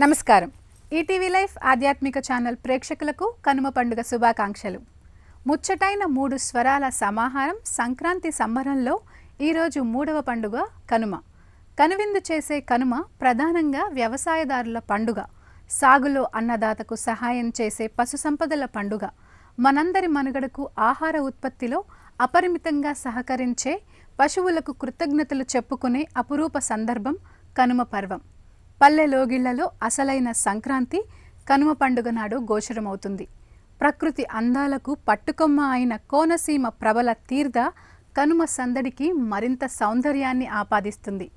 నమస్కారం. ETV life ఆధ్యాత్మిక channel ప్రేక్షకులకు కనుమ పండుగ శుభాకాంక్షలు. ముచ్చటైన 3 స్వరాల సమాహారం సంక్రాంతి సంబరంలో ఈరోజు 3వ పండుగ కనుమ. కనువిందు చేసే కనుమ ప్రధానంగా వ్యవసాయదారుల పండుగ. సాగులో అన్నదాతకు సహాయం చేసే పశు సంపదల పండుగ. మనందరి మనుగడకు ఆహార ఉత్పత్తిలో అపరిమితంగా సహకరించే పశువులకు కృతజ్ఞతలు చెప్పుకునే అపురూప సందర్భం కనుమ పర్వం. పల్లె లోగిళ్లలో అసలైన సంక్రాంతి కనుమ పండుగ నాడు గోచరమవుతుంది. ప్రకృతి అందాలకు పట్టుకొమ్మ అయిన కోనసీమ ప్రబల తీర్థ కనుమ సందడికి మరింత సౌందర్యాన్ని ఆపాదిస్తుంది.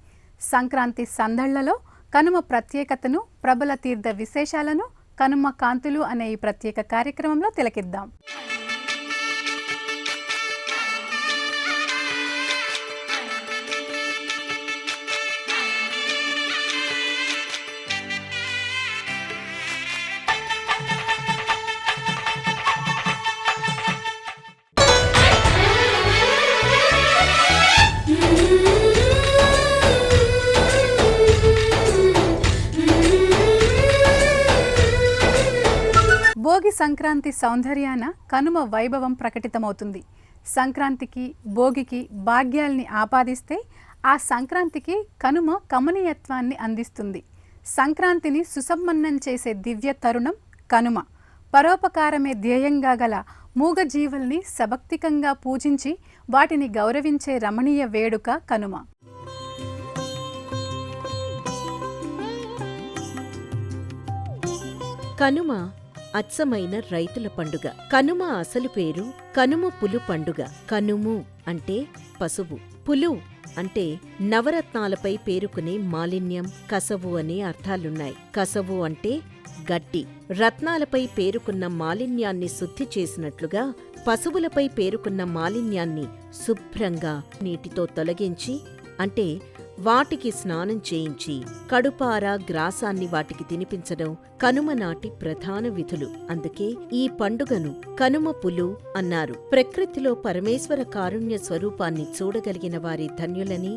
సంక్రాంతి సందళ్లలో కనుమ ప్రత్యేకతను, ప్రబల తీర్థ విశేషాలను కనుమ కాంతులు అనే ఈ ప్రత్యేక కార్యక్రమంలో తిలకిద్దాం. భోగి సంక్రాంతి సౌందర్యాన కనుమ వైభవం ప్రకటితమవుతుంది. సంక్రాంతికి భోగికి భాగ్యాల్ని ఆపాదిస్తే ఆ సంక్రాంతికి కనుమ కమనీయత్వాన్ని అందిస్తుంది. సంక్రాంతిని సుసంపన్నం చేసే దివ్య తరుణం కనుమ. పరోపకారమే ధ్యేయంగా గల మూగ జీవుల్ని సభక్తికంగా పూజించి వాటిని గౌరవించే రమణీయ వేడుక కనుమ. కనుమ అచ్చమైన రైతుల పండుగ. కనుమ అసలు పేరు కనుమ పులు పండుగ. కనుము అంటే పశువు, పులు అంటే నవరత్నాలపై పేరుకునే మాలిన్యం, కసవు అనే అర్థాలున్నాయి. కసవు అంటే గడ్డి. రత్నాలపై పేరుకున్న మాలిన్యాన్ని శుద్ధి చేసినట్లుగా పశువులపై పేరుకున్న మాలిన్యాన్ని శుభ్రంగా నీటితో తొలగించి, అంటే వాటికి స్నానం చేయించి కడుపారా గ్రాసాన్ని వాటికి తినిపించడం కనుమ నాటి ప్రధాన విధులు. అందుకే ఈ పండుగను కనుమ పులు అన్నారు. ప్రకృతిలో పరమేశ్వర కారుణ్య స్వరూపాన్ని చూడగలిగిన వారి ధన్యులని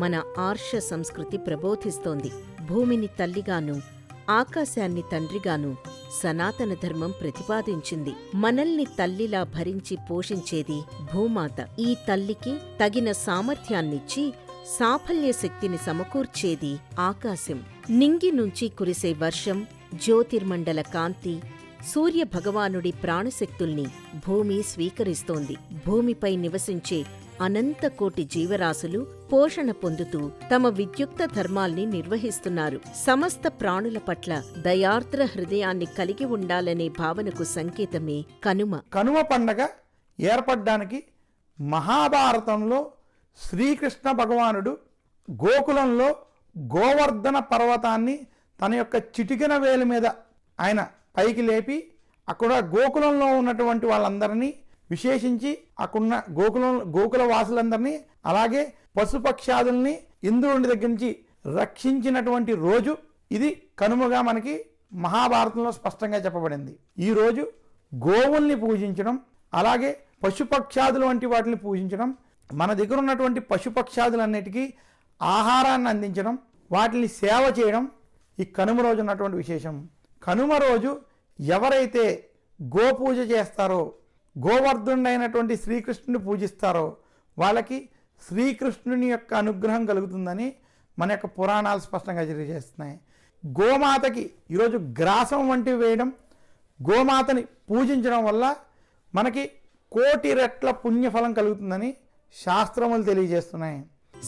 మన ఆర్ష సంస్కృతి ప్రబోధిస్తోంది. భూమిని తల్లిగాను, ఆకాశాన్ని తండ్రిగాను సనాతన ధర్మం ప్రతిపాదించింది. మనల్ని తల్లిలా భరించి పోషించేది భూమాత. ఈ తల్లికి తగిన సామర్థ్యాన్నిచ్చి సాఫల్య శక్తిని సమకూర్చేది ఆకాశం. నింగి నుంచి కురిసే వర్షం, జ్యోతిర్మండల కాంతి, సూర్యభగవానుడి ప్రాణశక్తుల్ని భూమి స్వీకరిస్తోంది. భూమిపై నివసించే అనంతకోటి జీవరాశులు పోషణ పొందుతూ తమ విద్యుక్త ధర్మాల్ని నిర్వహిస్తున్నారు. సమస్త ప్రాణుల పట్ల దయార్ద్ర హృదయాన్ని కలిగి ఉండాలనే భావనకు సంకేతమే కనుమ. కనుమ పండగ ఏర్పడ్డానికి మహాభారతంలో శ్రీకృష్ణ భగవానుడు గోకులంలో గోవర్ధన పర్వతాన్ని తన యొక్క చిటికెన వేలి మీద ఆయన పైకి లేపి అక్కడ గోకులంలో ఉన్నటువంటి వాళ్ళందరినీ, విశేషించి అక్కడున్న గోకుల వాసులందరినీ, అలాగే పశుపక్షాదుల్ని ఇంద్రుడి దగ్గర నుంచి రక్షించినటువంటి రోజు ఇది కనుమగా మనకి మహాభారతంలో స్పష్టంగా చెప్పబడింది. ఈ రోజు గోవుల్ని పూజించడం, అలాగే పశుపక్షాదులు వంటి వాటిని పూజించడం, మన దగ్గర ఉన్నటువంటి పశుపక్షాదులన్నిటికీ ఆహారాన్ని అందించడం, వాటిని సేవ చేయడం ఈ కనుమ రోజు ఉన్నటువంటి విశేషం. కనుమ రోజు ఎవరైతే గోపూజ చేస్తారో, గోవర్ధనుడైనటువంటి శ్రీకృష్ణుని పూజిస్తారో వాళ్ళకి శ్రీకృష్ణుని యొక్క అనుగ్రహం కలుగుతుందని మన యొక్క పురాణాలు స్పష్టంగా తెలియజేస్తున్నాయి. గోమాతకి ఈరోజు గ్రాసం వంటివి వేయడం, గోమాతని పూజించడం వల్ల మనకి 1,000,000 రెట్ల పుణ్యఫలం కలుగుతుందని శాస్త్రములు తెలియజేస్తున్నాయి.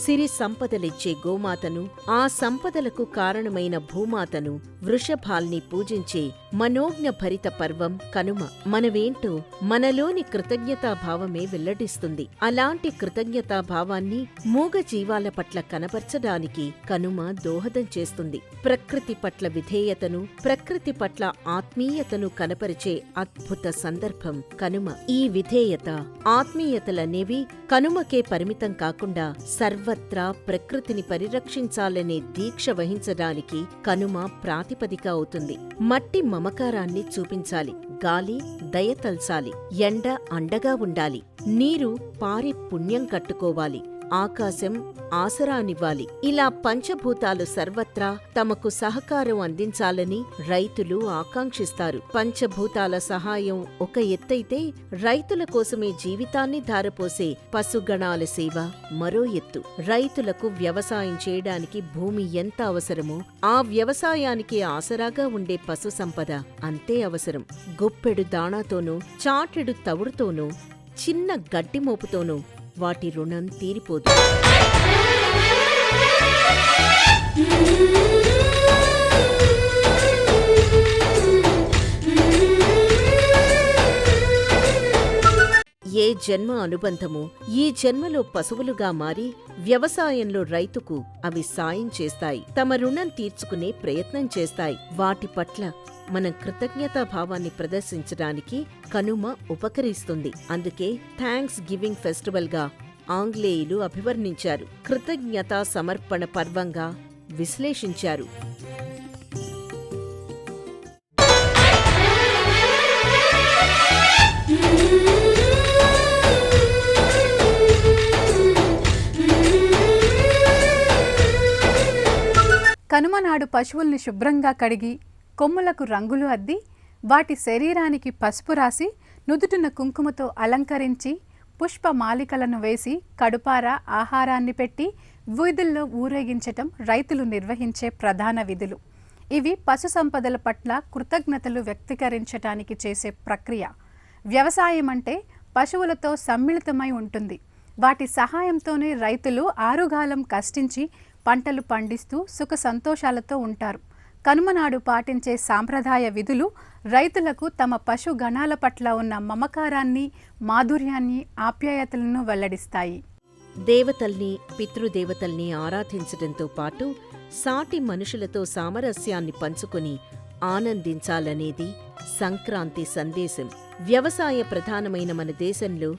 సిరి సంపదలిచ్చే గోమాతను, ఆ సంపదలకు కారణమైన భూమాతను, వృషభాల్ని పూజించే మనోజ్ఞ భరిత పర్వం కనుమ. మనవేంటో మనలోని కృతజ్ఞతాభావమే వెల్లడిస్తుంది. అలాంటి కృతజ్ఞతాభావాన్ని మూగ జీవాల పట్ల కనపర్చడానికి కనుమ దోహదం చేస్తుంది. ప్రకృతి పట్ల విధేయతను, ప్రకృతి పట్ల ఆత్మీయతను కనపరిచే అద్భుత సందర్భం కనుమ. ఈ విధేయత, ఆత్మీయతలనేవి కనుమకే పరిమితం కాకుండా సర్వత్రా ప్రకృతిని పరిరక్షించాలనే దీక్ష వహించడానికి కనుమ ప్రాతిపదిక అవుతుంది. మట్టి మమకారాన్ని చూపించాలి, గాలి దయతల్చాలి, ఎండ అండగా ఉండాలి, నీరు పారి పుణ్యం కట్టుకోవాలి, ఆకాశం ఆసరానివ్వాలి. ఇలా పంచభూతాలు సర్వత్రా తమకు సహకారం అందించాలని రైతులు ఆకాంక్షిస్తారు. పంచభూతాల సహాయం ఒక ఎత్తైతే, రైతుల కోసమే జీవితాన్ని ధారపోసే పశుగణాల సేవ మరో ఎత్తు. రైతులకు వ్యవసాయం చేయడానికి భూమి ఎంత అవసరమో, ఆ వ్యవసాయానికి ఆసరాగా ఉండే పశు సంపద అంతే అవసరం. గుప్పెడు దాణాతోనూ, చాటెడు తవుడుతోనూ, చిన్న గడ్డి మోపుతోనూ వాటి రుణం తీరిపోదు. ఏ జన్మ అనుబంధమో ఈ జన్మలో పశువులుగా మారి వ్యవసాయంలో రైతుకు అవి సాయం చేస్తాయి, తమ రుణం తీర్చుకునే ప్రయత్నం చేస్తాయి. వాటి పట్ల మనం కృతజ్ఞతాభావాన్ని ప్రదర్శించడానికి కనుమ ఉపకరిస్తుంది. అందుకే థ్యాంక్స్ గివింగ్ ఫెస్టివల్గా ఆంగ్లేయులు అభివర్ణించారు, కృతజ్ఞతా సమర్పణ పర్వంగా విశ్లేషించారు. కనుమ నాడు పశువుల్ని శుభ్రంగా కడిగి, కొమ్ములకు రంగులు అద్ది, వాటి శరీరానికి పసుపు రాసి, నుదుటిన కుంకుమతో అలంకరించి, పుష్పమాలికలను వేసి, కడుపార ఆహారాన్ని పెట్టి వీధుల్లో ఊరేగించటం రైతులు నిర్వహించే ప్రధాన విధులు. ఇవి పశు సంపదల పట్ల కృతజ్ఞతలు వ్యక్తీకరించటానికి చేసే ప్రక్రియ. వ్యవసాయం అంటే పశువులతో సమ్మిళితమై ఉంటుంది. వాటి సహాయంతోనే రైతులు ఆరుగాలం కష్టించి పంటలు పండిస్తూ సుఖ సంతోషాలతో ఉంటారు. కనుమనాడు పాటించే సాంప్రదాయ విధులు రైతులకు తమ పశు గణాల పట్ల ఉన్న మమకారాన్ని, మాధుర్యాన్ని, ఆప్యాయతలను వెల్లడిస్తాయి. దేవతల్ని, పితృదేవతల్ని ఆరాధించడంతో పాటు సాటి మనుషులతో సామరస్యాన్ని పంచుకొని ఆనందించాలనేది సంక్రాంతి సందేశం. వ్యవసాయ ప్రధానమైన మన దేశంలో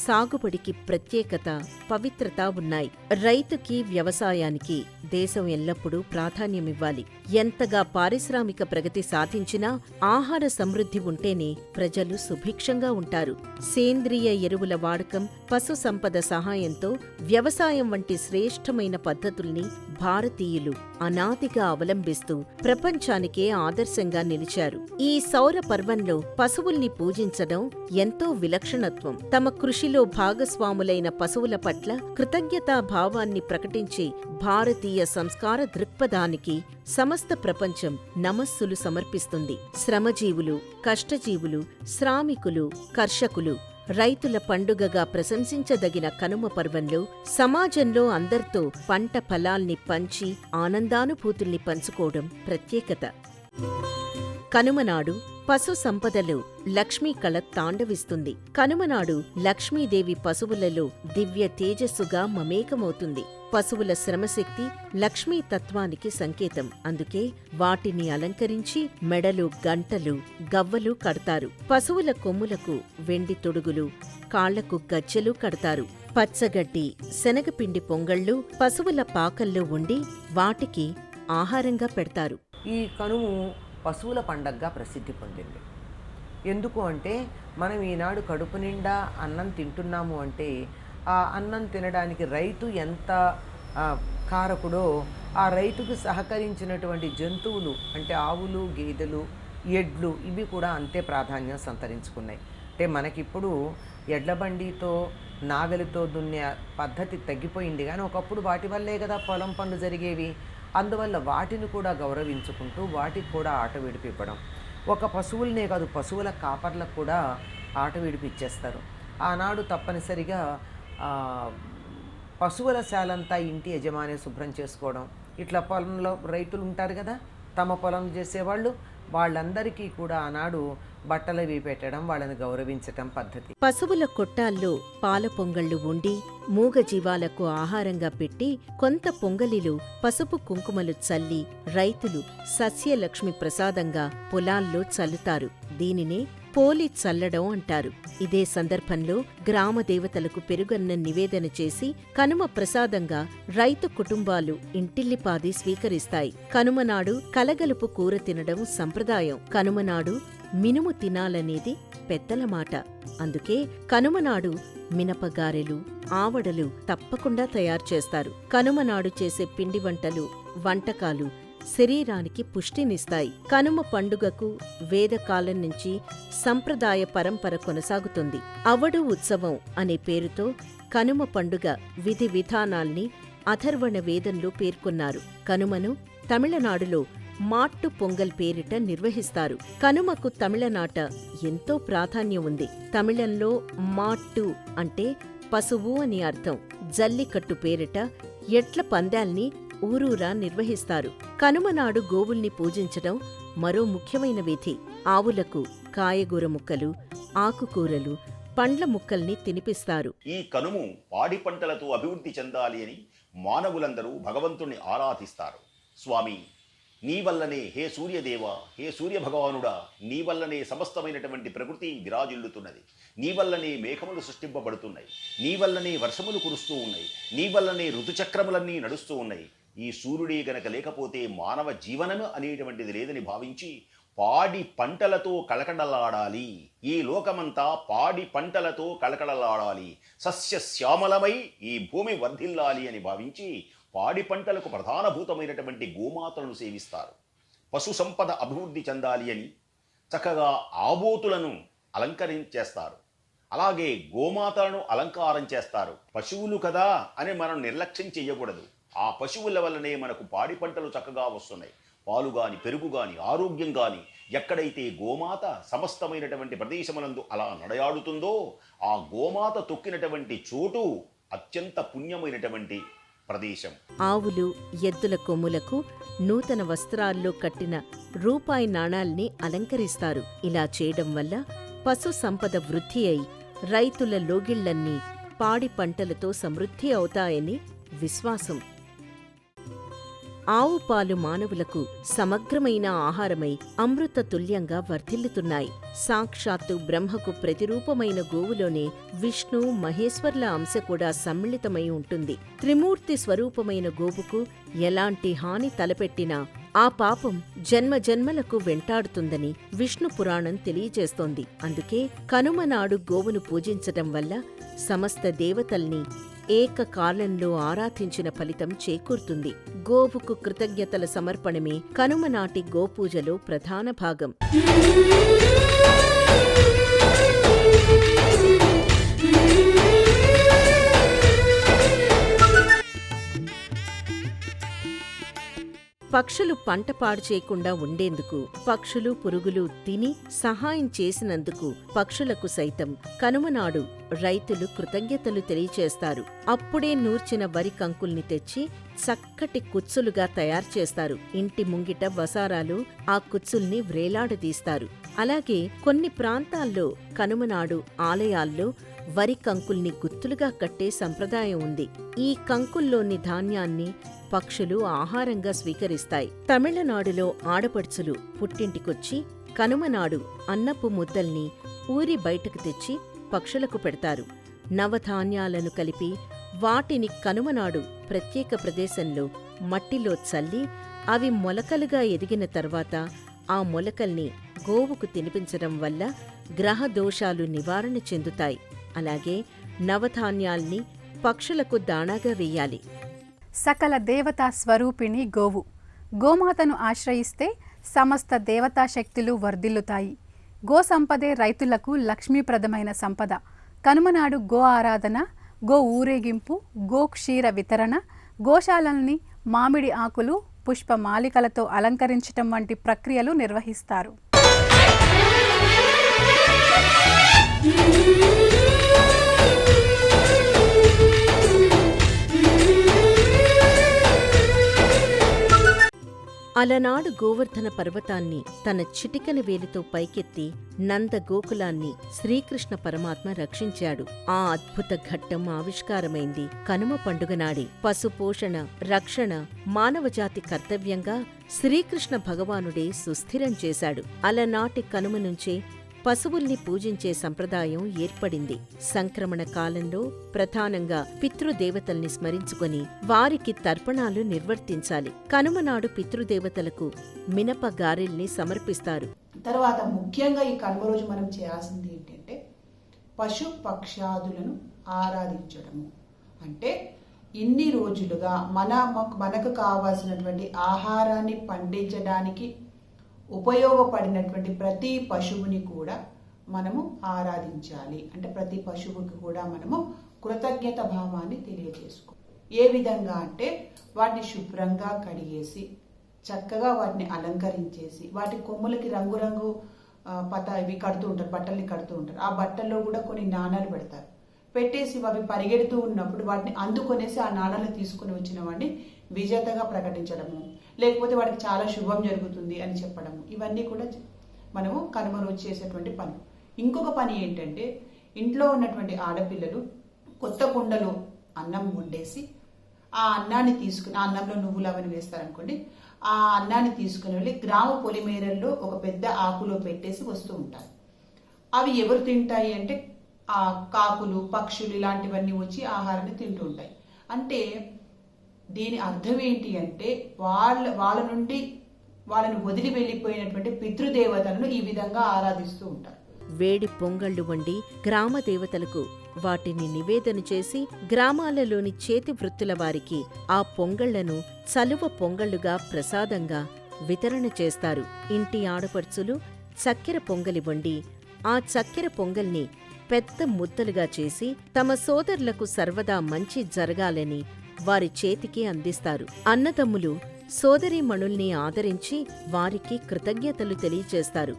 సాగుబడికి ప్రత్యేకత, పవిత్రత ఉన్నాయి. రైతుకి, వ్యవసాయానికి దేశం ఎల్లప్పుడూ ప్రాధాన్యమివ్వాలి. ఎంతగా పారిశ్రామిక ప్రగతి సాధించినా ఆహార సమృద్ధి ఉంటేనే ప్రజలు సుభిక్షంగా ఉంటారు. సేంద్రియ ఎరువుల వాడకం, పశు సంపద సహాయంతో వ్యవసాయం వంటి శ్రేష్టమైన పద్ధతుల్ని భారతీయులు అనాదిగా అవలంబిస్తూ ప్రపంచానికే ఆదర్శంగా నిలిచారు. ఈ సౌర పర్వంలో పశువుల్ని పూజించడం ఎంతో విలక్షణత్వం. తమ కృషిలో భాగస్వాములైన పశువుల పట్ల కృతజ్ఞతా భావాన్ని ప్రకటించే భారతీయ సంస్కార దృక్పథానికి సమస్త ప్రపంచం నమస్సులు సమర్పిస్తుంది. శ్రమజీవులు, కష్టజీవులు, శ్రామికులు, కర్షకులు, రైతుల పండుగగా ప్రశంసించదగిన కనుమ పర్వంలో సమాజంలో అందరితో పంట ఫలాల్ని పంచి ఆనందానుభూతుల్ని పంచుకోవడం ప్రత్యేకత. కనుమనాడు పశు సంపదలో లక్ష్మీ కళ తాండవిస్తుంది. కనుమనాడు లక్ష్మీదేవి పశువులలో దివ్య తేజస్సుగా మమేకమవుతుంది. పశువుల శ్రమశక్తి లక్ష్మీ తత్వానికి సంకేతం. అందుకే వాటిని అలంకరించి మెడలు గంటలు, గవ్వలు కడతారు. పశువుల కొమ్ములకు వెండి తొడుగులు, కాళ్లకు గజ్జెలు కడతారు. పచ్చగడ్డి, శనగపిండి పొంగళ్ళు పశువుల పాకల్లో ఉండి వాటికి ఆహారంగా పెడతారు. ఈ కనుము పశువుల పండగగా ప్రసిద్ధి పొందింది. ఎందుకు అంటే మనం ఈనాడు కడుపు నిండా అన్నం తింటున్నాము అంటే ఆ అన్నం తినడానికి రైతు ఎంత కారకుడో, ఆ రైతుకు సహకరించినటువంటి జంతువులు అంటే ఆవులు, గేదెలు, ఎడ్లు ఇవి కూడా అంతే ప్రాధాన్యం సంతరించుకున్నాయి. అంటే మనకిప్పుడు ఎడ్ల బండితో, నాగలితో దున్నే పద్ధతి తగ్గిపోయింది, కానీ ఒకప్పుడు వాటి వల్లే కదా పొలం పనులు జరిగేవి. అందువల్ల వాటిని కూడా గౌరవించుకుంటూ వాటికి కూడా ఆట విడిపివ్వడం. ఒక పశువులనే కాదు, పశువుల కాపర్లకు కూడా ఆట విడిపిచ్చేస్తారు. ఆనాడు తప్పనిసరిగా పశువుల శాలంతా ఇంటి యజమాని శుభ్రం చేసుకోవడం. ఇట్లా పొలంలో రైతులు ఉంటారు కదా, తమ పొలం చేసేవాళ్ళు, వాళ్ళందరికీ కూడా ఆనాడు బట్టలవి పెట్టడం, వాళ్ళని గౌరవించటం పద్ధతి. పశువుల కొట్టాల్లో పాల పొంగళ్ళు ఉండి మూగజీవాలకు ఆహారంగా పెట్టి కొంత పొంగలిలో పసుపు కుంకుమలు చల్లి రైతులు సస్యలక్ష్మి ప్రసాదంగా పొలాల్లో చల్లుతారు. దీనినే పోలి చల్లడం అంటారు. ఇదే సందర్భంలో గ్రామ దేవతలకు పెరుగన్నం నివేదన చేసి కనుమ ప్రసాదంగా రైతు కుటుంబాలు ఇంటిల్లిపాది స్వీకరిస్తాయి. కనుమనాడు కలగలుపు కూర తినడం సంప్రదాయం. కనుమనాడు మినుము తినాలనేది పెద్దల మాట. అందుకే కనుమనాడు మినపగారెలు, ఆవడలు తప్పకుండా తయారు చేస్తారు. కనుమ నాడు చేసే పిండి వంటకాలు శరీరానికి పుష్టినిస్తాయి. కనుమ పండుగకు వేదకాలం నుంచి సంప్రదాయ పరంపర కొనసాగుతుంది. అవడు ఉత్సవం అనే పేరుతో కనుమ పండుగ విధి విధానాల్ని అథర్వణ వేదంలో పేర్కొన్నారు. కనుమను తమిళనాడులో మాట్టు పొంగల్ పేరిట నిర్వహిస్తారు. కనుమకు తమిళనాట ఎంతో ప్రాధాన్యం ఉంది. తమిళంలో మాట్టు అంటే పశువు అని అర్థం. జల్లికట్టు పేరిట ఎడ్ల పందాల్ని ఊరూరా నిర్వహిస్తారు. కనుమ నాడు గోవుల్ని పూజించడం మరో ముఖ్యమైన విధి. ఆవులకు కాయగూర ముక్కలు, ఆకుకూరలు, పండ్ల ముక్కల్ని తినిపిస్తారు. ఈ కనుము పాడి పంటలతో అభివృద్ధి చెందాలి అని మానవులందరూ భగవంతుణ్ణి ఆరాధిస్తారు. స్వామి, నీ వల్లనే, హే సూర్యదేవ, హే సూర్యభగవానుడా, నీ వల్లనే సమస్తమైనటువంటి ప్రకృతి విరాజిల్లుతున్నది. నీ వల్లనే మేఘములు సృష్టింపబడుతున్నాయి. నీ వల్లనే వర్షములు కురుస్తూ ఉన్నాయి. నీ వల్లనే ఋతుచక్రములన్నీ నడుస్తూ ఉన్నాయి. ఈ సూర్యుడే గనక లేకపోతే మానవ జీవనము అనేటువంటిది లేదని భావించి పాడి పంటలతో కళకళలాడాలి. ఈ లోకమంతా పాడి పంటలతో కళకళలాడాలి, సస్యశ్యామలమై ఈ భూమి వర్ధిల్లాలి అని భావించి పాడి పంటలకు ప్రధానభూతమైనటువంటి గోమాతలను సేవిస్తారు. పశు సంపద అభివృద్ధి చెందాలి అని చక్కగా ఆబోతులను అలంకరించేస్తారు. అలాగే గోమాతలను అలంకారం చేస్తారు. పశువులు కదా అని మనం నిర్లక్ష్యం చేయకూడదు. ఆ పశువుల వల్లనే మనకు పాడి పంటలు చక్కగా వస్తున్నాయి. పాలు గాని, పెరుగు గాని, ఆరోగ్యం గాని, ఎక్కడైతే గోమాత సమస్తమైనటువంటి ప్రదేశములందు అలా నడయాడుతుందో ఆ గోమాత తొక్కినటువంటి చోటు అత్యంత పుణ్యమైనటువంటి ప్రదేశం. ఆవులు, ఎద్దుల కొమ్ములకు నూతన వస్త్రాల్లో కట్టిన రూపాయి నాణాల్ని అలంకరిస్తారు. ఇలా చేయడం వల్ల పశు సంపద వృద్ధి అయి రైతుల లోగిళ్లన్నీ పాడి పంటలతో సమృద్ధి అవుతాయని విశ్వాసం. ఆవు పాలు మానవులకు సమగ్రమైన ఆహారమై అమృత తుల్యంగా వర్ధిల్లుతున్నాయి. సాక్షాత్తు బ్రహ్మకు ప్రతిరూపమైన గోవులోనే విష్ణు, మహేశ్వర్ల అంశ కూడా సమ్మిళితమై ఉంటుంది. త్రిమూర్తి స్వరూపమైన గోవుకు ఎలాంటి హాని తలపెట్టినా ఆ పాపం జన్మజన్మలకు వెంటాడుతుందని విష్ణు పురాణం తెలియజేస్తోంది. అందుకే కనుమ నాడు గోవును పూజించటం వల్ల సమస్త దేవతల్ని ఏకకాలంలో ఆరాధించిన ఫలితం చేకూరుతుంది. గోవుకు కృతజ్ఞతల సమర్పణమే కనుమ నాటి గోపూజలో ప్రధాన భాగం. పక్షులు పంట పాడు చేయకుండా ఉండేందుకు, పక్షులు పురుగులు తిని సహాయం చేసినందుకు పక్షులకు సైతం కనుమనాడు రైతులు కృతజ్ఞతలు తెలియచేస్తారు. అప్పుడే నూర్చిన వరి కంకుల్ని తెచ్చి చక్కటి కుచ్చులుగా తయారు చేస్తారు. ఇంటి ముంగిట వసారాలు ఆ కుచ్చుల్ని వ్రేలాడదీస్తారు. అలాగే కొన్ని ప్రాంతాల్లో కనుమనాడు ఆలయాల్లో వరి కంకుల్ని గుత్తులుగా కట్టే సంప్రదాయం ఉంది. ఈ కంకుల్లోని ధాన్యాన్ని పక్షులు ఆహారంగా స్వీకరిస్తాయి. తమిళనాడులో ఆడపడుచులు పుట్టింటికొచ్చి కనుమనాడు అన్నపు ముద్దల్ని ఊరి బయటకు తెచ్చి పక్షులకు పెడతారు. నవధాన్యాలను కలిపి వాటిని కనుమనాడు ప్రత్యేక ప్రదేశంలో మట్టిలో చల్లి అవి మొలకలుగా ఎదిగిన తర్వాత ఆ మొలకల్ని గోవుకు తినిపించడం వల్ల గ్రహ దోషాలు నివారణ చెందుతాయి. అలాగే నవధాన్యాల్ని పక్షులకు దాణాగా వెయ్యాలి. సకల దేవతా స్వరూపిణి గోవు. గోమాతను ఆశ్రయిస్తే సమస్త దేవతా శక్తులు వర్ధిల్లుతాయి. గో సంపదే రైతులకు లక్ష్మీప్రదమైన సంపద. కనుమనాడు గో ఆరాధన, గో ఊరేగింపు, గో క్షీర వితరణ, గోశాలల్ని మామిడి ఆకులు, పుష్పమాలికలతో అలంకరించటం వంటి ప్రక్రియలు నిర్వహిస్తారు. అలనాడు గోవర్ధన పర్వతాన్ని తన చిటికెన వేలితో పైకెత్తి నంద గోకులాన్ని శ్రీకృష్ణ పరమాత్మ రక్షించాడు. ఆ అద్భుత ఘట్టం ఆవిష్కారమైంది కనుమ పండుగ నాడే. పశుపోషణ, రక్షణ మానవజాతి కర్తవ్యంగా శ్రీకృష్ణ భగవానుడే సుస్థిరం చేశాడు. అలనాటి కనుమ నుంచే పశువుల్ని పూజించే సంప్రదాయం ఏర్పడింది. సంక్రమణ కాలంలో ప్రధానంగా పితృదేవతల్ని స్మరించుకొని వారికి తర్పణాలు నిర్వర్తించాలి. కనుమనాడు పితృదేవతలకు మినప గారెల్ని సమర్పిస్తారు. తర్వాత ముఖ్యంగా ఈ కనుమ రోజు మనం చేయాల్సింది ఏంటంటే పశు పక్షాదులను ఆరాధించడము. అంటే ఇన్ని రోజులుగా మనకు కావాల్సినటువంటి ఆహారాన్ని పండించడానికి ఉపయోగపడినటువంటి ప్రతి పశువుని కూడా మనము ఆరాధించాలి. అంటే ప్రతి పశువుకి కూడా మనము కృతజ్ఞత భావాన్ని తెలియజేసుకో. ఏ విధంగా అంటే వాటిని శుభ్రంగా కడిగేసి చక్కగా వాటిని అలంకరించేసి వాటి కొమ్ములకి రంగురంగు ఇవి కడుతూ ఉంటారు, బట్టల్ని కడుతూ ఉంటారు. ఆ బట్టల్లో కూడా కొన్ని నాణాలు పెడతారు. పెట్టేసి అవి పరిగెడుతూ ఉన్నప్పుడు వాటిని అందుకొనేసి ఆ నాణాలను తీసుకుని వచ్చిన వాడిని విజేతగా ప్రకటించడము, లేకపోతే వాడికి చాలా శుభం జరుగుతుంది అని చెప్పడము, ఇవన్నీ కూడా మనము కనుమ రోజు చేసేటువంటి పని. ఇంకొక పని ఏంటంటే ఇంట్లో ఉన్నటువంటి ఆడపిల్లలు కొత్త కుండలో అన్నం వండేసి ఆ అన్నాన్ని తీసుకుని, ఆ అన్నంలో నువ్వులు అవన్నీ వేస్తారనుకోండి, ఆ అన్నాన్ని తీసుకుని వెళ్ళి గ్రామ పొలిమేరల్లో ఒక పెద్ద ఆకులో పెట్టేసి వస్తూ ఉంటారు. అవి ఎవరు తింటాయి అంటే ఆ కాకులు, పక్షులు ఇలాంటివన్నీ వచ్చి ఆహారాన్ని తింటూ ఉంటాయి. అంటే దీని అర్థం ఏంటి అంటే వాళ్ళ నుండి వాళ్ళని వదిలి వెళ్ళిపోయినటువంటి పితృదేవతలను ఈ విధంగా ఆరాధిస్తూ ఉంటారు. వేడి పొంగళ్లు వండి గ్రామ దేవతలకు వాటిని నివేదన చేసి గ్రామాలలోని చేతి వృత్తుల వారికి ఆ పొంగళ్లను చలువ పొంగళ్లుగా ప్రసాదంగా వితరణ చేస్తారు. ఇంటి ఆడపడుచులు చక్కెర పొంగలి వండి ఆ చక్కెర పొంగల్ని పెద్ద ముద్దలుగా చేసి తమ సోదరులకు సర్వదా మంచి జరగాలని వారి చేతికి అందిస్తారు. అన్నదమ్ములు సోదరీమణుల్ని ఆదరించి వారికి కృతజ్ఞతలు తెలియచేస్తారు.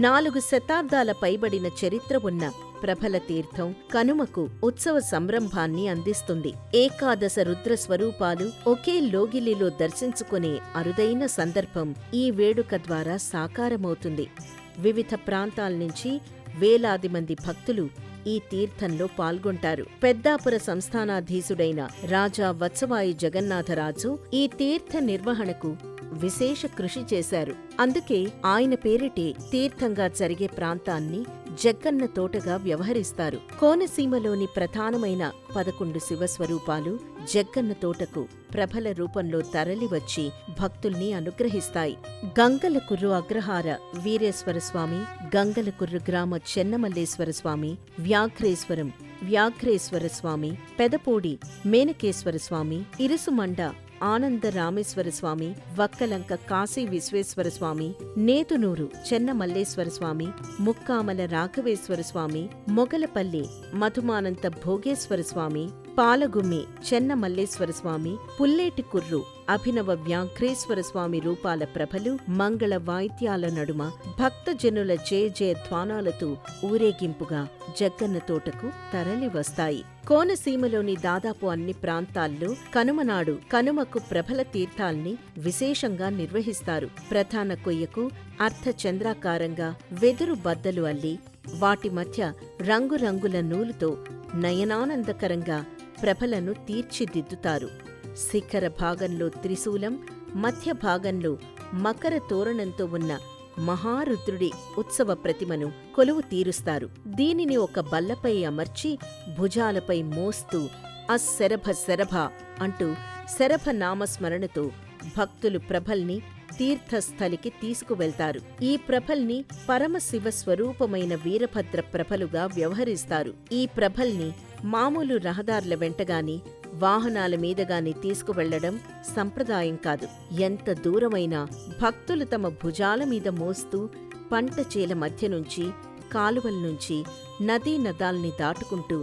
నాలుగు శతాబ్దాల పైబడిన చరిత్ర ఉన్న ప్రభల తీర్థం కనుమకు ఉత్సవ సంరంభాన్ని అందిస్తుంది. ఏకాదశ రుద్ర స్వరూపాలు ఒకే లోగిలిలో దర్శించుకునే అరుదైన సందర్భం ఈ వేడుక ద్వారా సాకారమవుతుంది. వివిధ ప్రాంతాల నుంచి వేలాది మంది భక్తులు ఈ తీర్థంలో పాల్గొంటారు. పెద్దాపుర సంస్థానాధీశుడైన రాజా వత్సవాయి జగన్నాథరాజు ఈ తీర్థ నిర్వహణకు విశేష కృషి చేశారు. అందుకే ఆయన పేరిటే తీర్థంగా జరిగే ప్రాంతాన్ని జగ్గన్న తోటగా వ్యవహరిస్తారు. కోనసీమలోని ప్రధానమైన 11 శివస్వరూపాలు జగ్గన్న తోటకు ప్రభల రూపంలో తరలివచ్చి భక్తుల్ని అనుగ్రహిస్తాయి. గంగలకుర్రు అగ్రహార వీరేశ్వరస్వామి, గంగలకుర్రు గ్రామ చెన్నమల్లేశ్వరస్వామి, వ్యాఘ్రేశ్వరస్వామి, పెదపూడి మేనకేశ్వరస్వామి, ఇరుసుమండ ఆనంద రామేశ్వరస్వామి, వక్కలంక కాశీ విశ్వేశ్వరస్వామి, నేతునూరు చెన్నమల్లేశ్వరస్వామి, ముక్కామల రాఘవేశ్వరస్వామి, మొగలపల్లి మధుమానంత భోగేశ్వరస్వామి, పాలగుమ్మి చెన్నమల్లేశ్వరస్వామి, పుల్లేటికుర్రు అభినవ వ్యాఘ్రేశ్వరస్వామి రూపాల ప్రభలు మంగళ వాయిద్యాల నడుమ భక్తజనుల జయ ధ్వానాలతో ఊరేగింపుగా జగ్గన్న తోటకు తరలివస్తాయి. కోనసీమలోని దాదాపు అన్ని ప్రాంతాల్లో కనుమనాడు కనుమకు ప్రభల తీర్థాల్ని విశేషంగా నిర్వహిస్తారు. ప్రధాన కొయ్యకు అర్ధచంద్రాకారంగా వెదురు బద్దలు అల్లి వాటి మధ్య రంగురంగుల నూలుతో నయనానందకరంగా ప్రభలను తీర్చిదిద్దుతారు. శిఖర భాగంలో త్రిశూలం, మధ్య భాగంలో మకర తోరణంతో ఉన్న మహారుద్రుడి ఉత్సవ ప్రతిమను కొలువు తీరుస్తారు. దీనిని ఒక బల్లపై అమర్చి భుజాలపై మోస్తూ అశరభ శరభ అంటూ శరభ నామస్మరణతో భక్తులు ప్రభల్ని తీర్థస్థలికి తీసుకువెళ్తారు. ఈ ప్రభల్ని పరమశివ స్వరూపమైన వీరభద్ర ప్రభలుగా వ్యవహరిస్తారు. ఈ ప్రభల్ని మామూలు రహదారుల వెంటగాని వాహనాల మీదగాని తీసుకువెళ్లడం సంప్రదాయం కాదు. ఎంత దూరమైనా భక్తులు తమ భుజాల మీద మోస్తూ పంట చేల మధ్య నుంచి, కాలువల నుంచి, నదీ నదాల్ని దాటుకుంటూ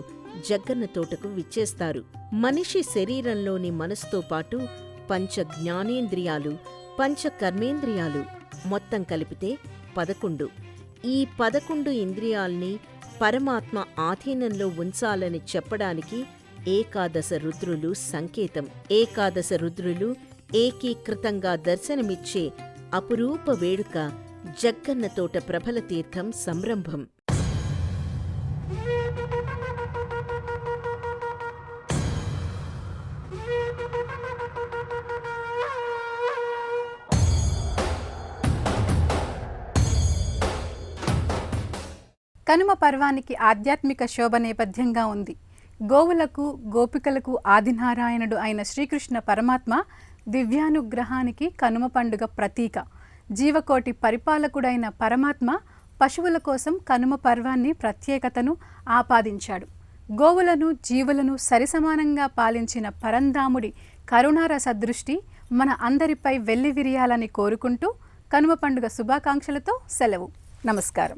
జగ్గన్న తోటకు విచ్చేస్తారు. మనిషి శరీరంలోని మనసుతో పాటు పంచ జ్ఞానేంద్రియాలు, పంచ కర్మేంద్రియాలు మొత్తం కలిపితే 11. ఈ 11 ఇంద్రియాల్ని పరమాత్మ ఆధీనంలో ఉంచాలని చెప్పడానికి ఏకాదశ రుద్రులు సంకేతం. ఏకాదశ రుద్రులు ఏకీకృతంగా దర్శనమిచ్చే అపురూప వేడుక జగ్గన్న తోట ప్రభల తీర్థం సంరంభం. కనుమ పర్వానికి ఆధ్యాత్మిక శోభ నేపథ్యంగా ఉంది. గోవులకు గోపికలకు ఆదినారాయణుడు అయిన శ్రీకృష్ణ పరమాత్మ దివ్యానుగ్రహానికి కనుమ పండుగ ప్రతీక. జీవకోటి పరిపాలకుడైన పరమాత్మ పశువుల కోసం కనుమ పర్వాన్ని ప్రత్యేకతను ఆపాదించాడు. గోవులను జీవులను సరిసమానంగా పాలించిన పరంధాముడి కరుణారస దృష్టి మన అందరిపై వెల్లివిరియాలని కోరుకుంటూ కనుమ పండుగ శుభాకాంక్షలతో సెలవు. నమస్కారం.